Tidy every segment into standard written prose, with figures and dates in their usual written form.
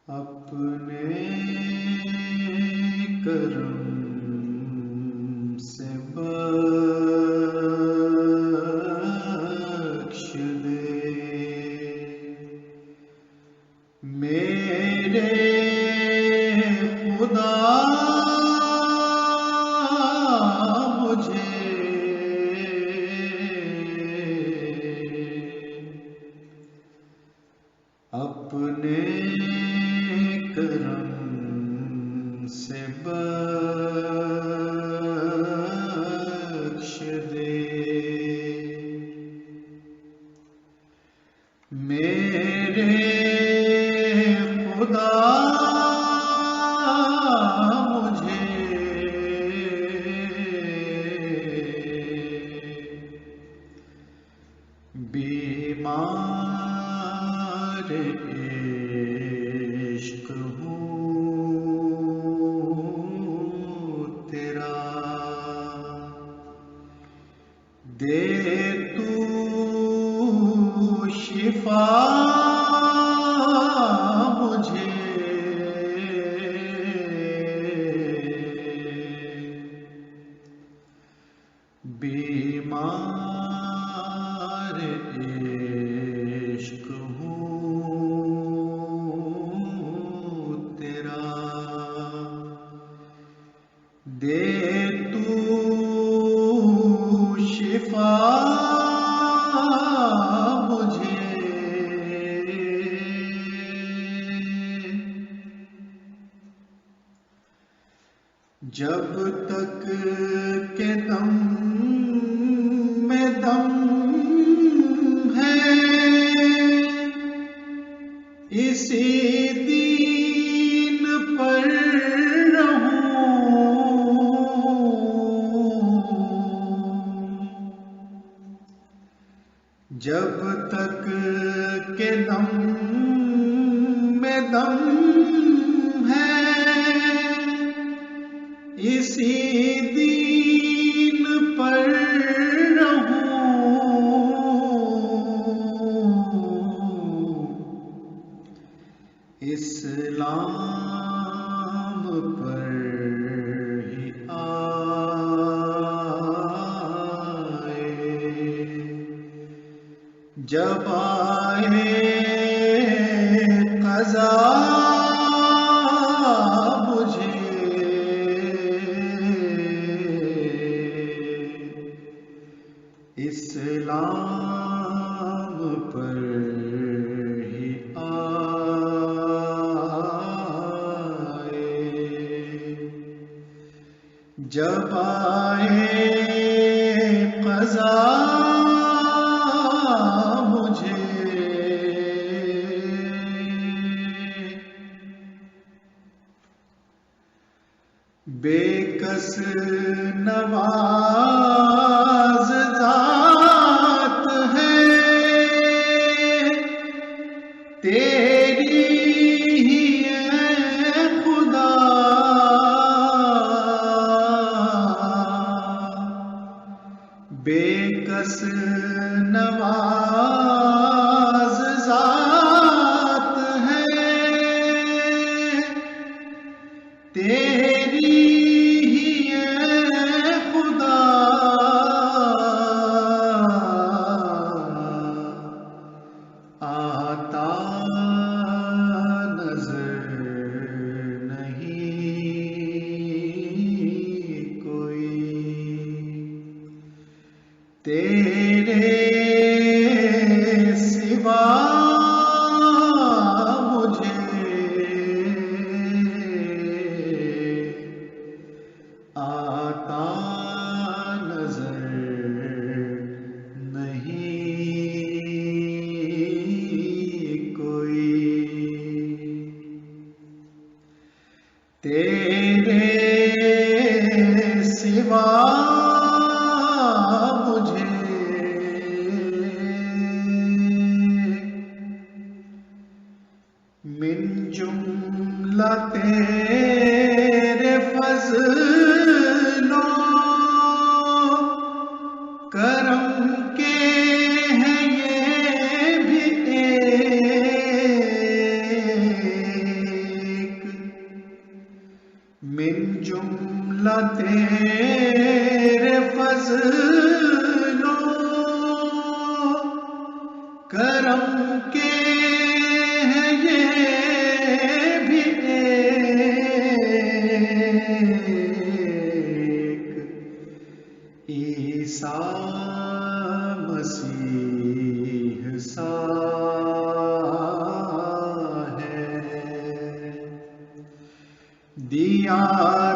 اپنے کرم سے بخش دے میرے خدا مجھے اپنے کرم سے بخش دے میرے خدا مجھے بیمار عشق ہوں تیرا دے تو شفا مجھے بیمار عشق ہوں تیرا دے تو شفا مجھے جب تک کہ دم میں دم ہے اسی دین پر رہوں جب تک کہ دم میں دم ہے اسی دین پر رہوں اسلام پر ہی آئے جب آئے قضا اسلام پر ہی آئے جب آئے قضا مجھے بے کس نواز ذات ہے تیری ہی اے خدا بے کس نواز ذات ہے تیری آتا نظر نہیں کوئی تیرے سوا مجھے آتا نظر تیرے سوا مجھے من جملہ تیرے فضل و کرم کے ہیں یہ بھی من جملہ تیرے فضل و کرم کے ہیں یہ بھی ایک عیسیٰ مسیح سا ہے، دیا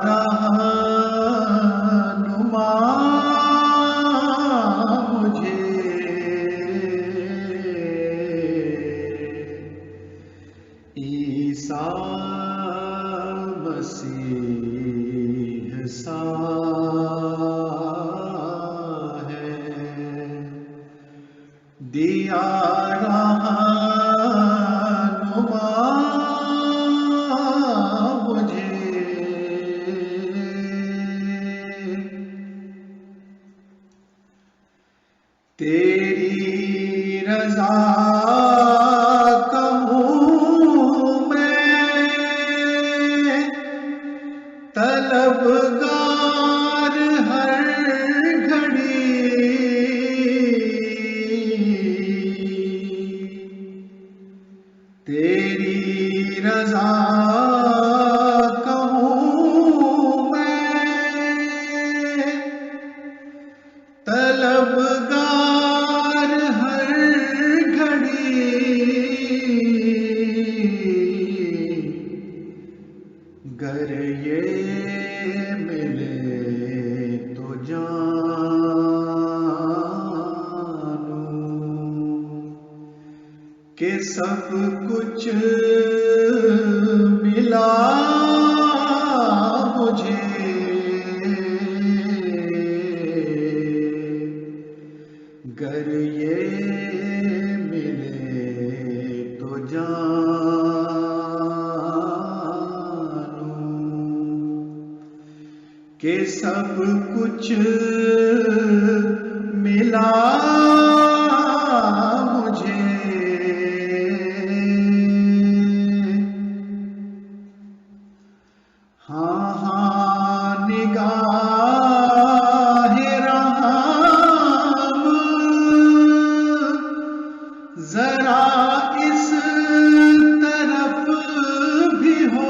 رہنما مجھے عیسیٰ مسیح سا ہے، دیا رہنما مجھے تیری رضا طلبگار ہر گھڑی، تیری رضا کہوں میں، طلبگار ہر گھڑی، گر یہ ملے تو جانوں کہ سب کچھ ملا مجھے، گر یہ ملے تو کہ سب کچھ ملا مجھے، ہاں ہاں نگاہ رحم ذرا اس طرف بھی ہو،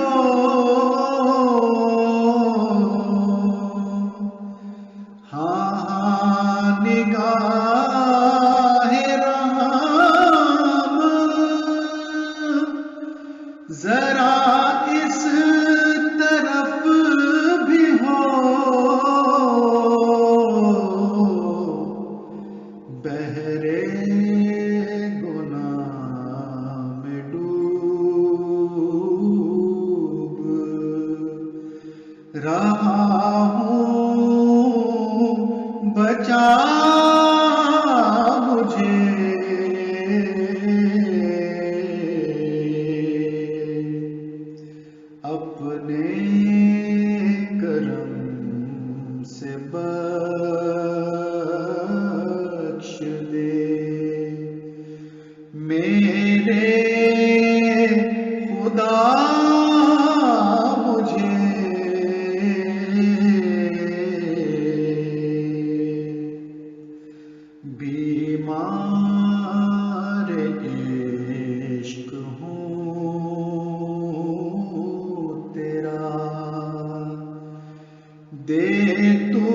نگاہ رحم ذرا اس طرف بھی ہو، بحرِ گناہ میں ڈوب رہا ہوں، بچا مجھے اپنے کرم سے بخش دے، میرے خدا مجھے بیمار عشق ہوں تیرا، دے تو